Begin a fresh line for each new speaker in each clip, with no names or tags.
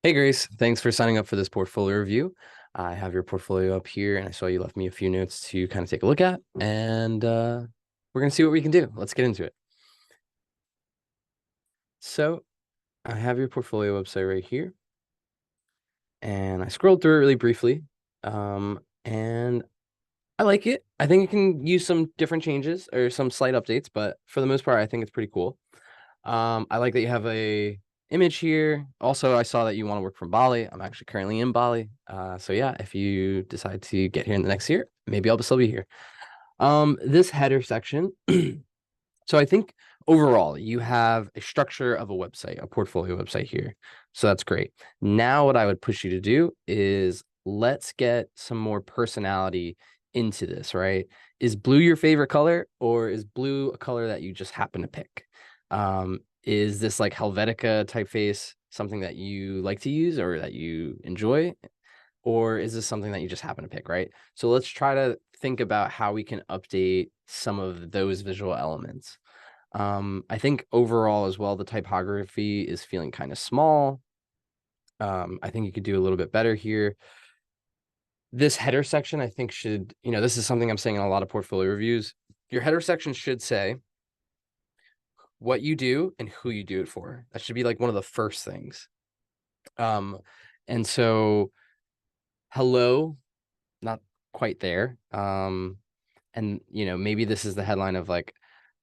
Hey Grace, thanks for signing up for this portfolio review. I have your portfolio up here, and I saw you left me a few notes to kind of take a look at, and we're going to see what we can do. Let's get into it. So I have your portfolio website right here, and I scrolled through it really briefly, and I like it. I think it can use some different changes or some slight updates, but for the most part, I think it's pretty cool. I like that you have a image here. Also, I saw that you want to work from Bali. I'm actually currently in Bali. So yeah, if you decide to get here in the next year, maybe I'll still be here. This header section. So I think overall you have a structure of a website, a portfolio website here. So that's great. Now what I would push you to do is let's get some more personality into this, right? Is blue your favorite color, or is blue a color that you just happen to pick? Is this like Helvetica typeface something that you like to use or that you enjoy? Or is this something that you just happen to pick, right? So let's try to think about how we can update some of those visual elements. I think overall as well, the typography is feeling kind of small. I think you could do a little bit better here. This header section, I think should, this is something I'm saying in a lot of portfolio reviews. Your header section should say what you do and who you do it for. That should be like one of the first things. And so hello, not quite there. And maybe this is the headline of like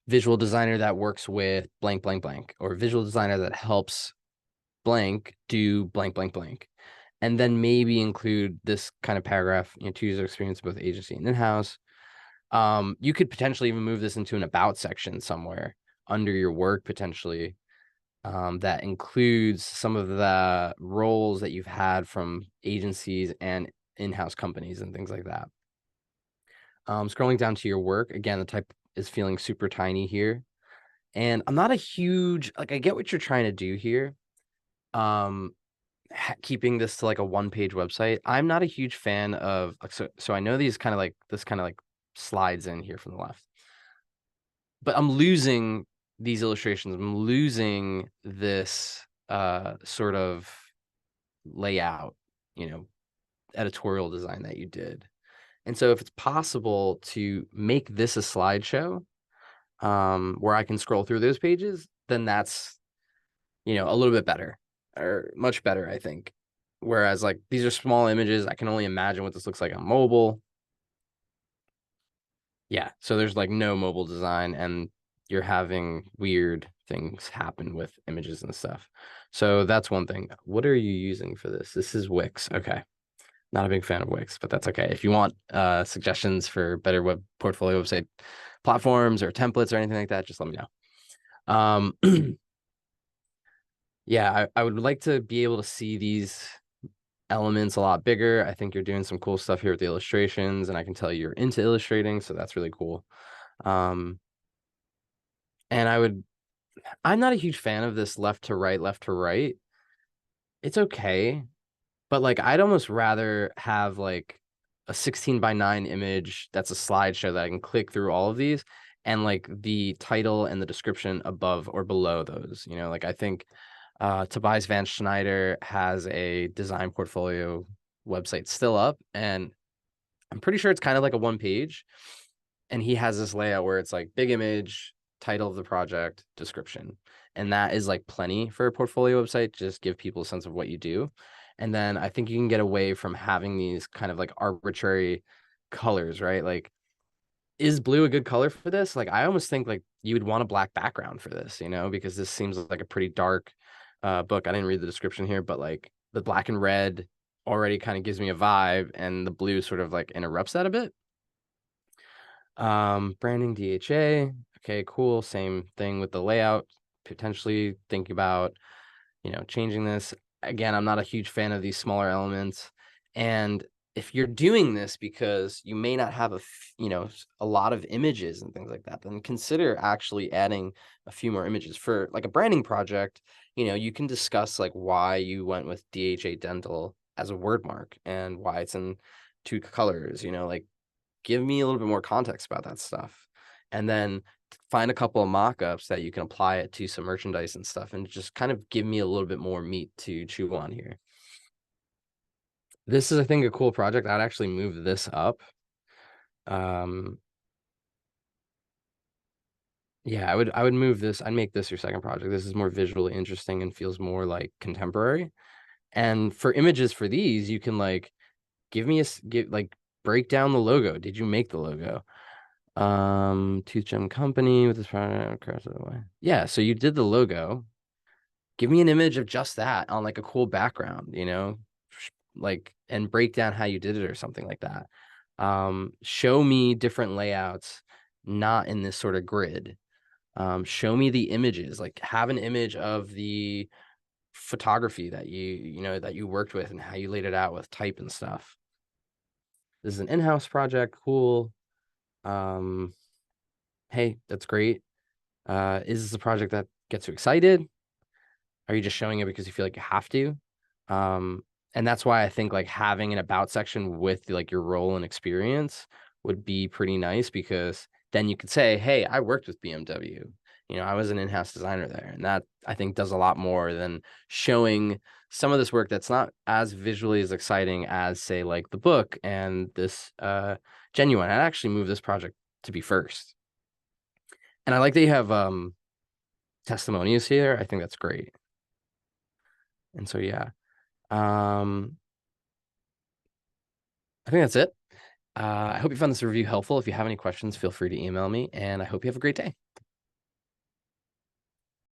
visual designer that works with blank, blank, blank, or visual designer that helps blank do blank, blank, blank. And then maybe include this kind of paragraph, 2 years of experience, both agency and in-house. You could potentially even move this into an about section somewhere under your work, potentially, that includes some of the roles that you've had from agencies and in-house companies and things like that. Scrolling down to your work, again, the type is feeling super tiny here. And I'm not a huge, like, I get what you're trying to do here. Keeping this to like a one-page website. I'm not a huge fan of, so I know these kind of like, this kind of like slides in here from the left, but I'm losing these illustrations. I'm losing this sort of layout, editorial design that you did. And so if it's possible to make this a slideshow, where I can scroll through those pages, then that's, a little bit better or much better, I think. Whereas like these are small images, I can only imagine what this looks like on mobile. Yeah, so there's like no mobile design, and you're having weird things happen with images and stuff. So that's one thing. What are you using for this? This is Wix. Okay. Not a big fan of Wix, but that's okay. If you want suggestions for better web portfolio website platforms or templates or anything like that, just let me know. Yeah, I would like to be able to see these elements a lot bigger. I think you're doing some cool stuff here with the illustrations, and I can tell you're into illustrating, so that's really cool. Um, and I'm not a huge fan of this left to right, left to right. It's okay, but like I'd almost rather have like a 16:9 image that's a slideshow that I can click through all of these, and like the title and the description above or below those. Like I think Tobias Van Schneider has a design portfolio website still up, and I'm pretty sure it's kind of like a one page. And he has this layout where it's like big image, title of the project, description. And that is like plenty for a portfolio website. Just give people a sense of what you do. And then I think you can get away from having these kind of like arbitrary colors, right? Like, is blue a good color for this? Like, I almost think like you would want a black background for this, because this seems like a pretty dark book. I didn't read the description here, but like the black and red already kind of gives me a vibe, and the blue sort of like interrupts that a bit. Branding DHA. Okay, cool. Same thing with the layout. Potentially think about, changing this. Again, I'm not a huge fan of these smaller elements. And if you're doing this because you may not have a lot of images and things like that, then consider actually adding a few more images for like a branding project. You can discuss like why you went with DHA dental as a word mark and why it's in 2 colors, like give me a little bit more context about that stuff. And then find a couple of mock-ups that you can apply it to some merchandise and stuff, and just kind of give me a little bit more meat to chew on here. This is, I think, a cool project. I'd actually move this up. Um, yeah, I would move this. I'd make this your second project. This is more visually interesting and feels more like contemporary. And for images for these, you can like give me give like break down the logo. Did you make the logo? Tooth Gem Company with this product. Yeah, so you did the logo. Give me an image of just that on like a cool background, like and break down how you did it or something like that. Show me different layouts, not in this sort of grid. Show me the images, like have an image of the photography that that you worked with and how you laid it out with type and stuff. This is an in-house project, cool. Um, hey, that's great. Is this a project that gets you excited? Are you just showing it because you feel like you have to? Um, and that's why I think like having an about section with like your role and experience would be pretty nice because then you could say, hey, I worked with BMW. I was an in-house designer there. And that I think does a lot more than showing some of this work that's not as visually as exciting as, say, like the book and this genuine. I'd actually move this project to be first. And I like that you have testimonials here. I think that's great. And so yeah. Um, I think that's it. I hope you found this review helpful. If you have any questions, feel free to email me, and I hope you have a great day.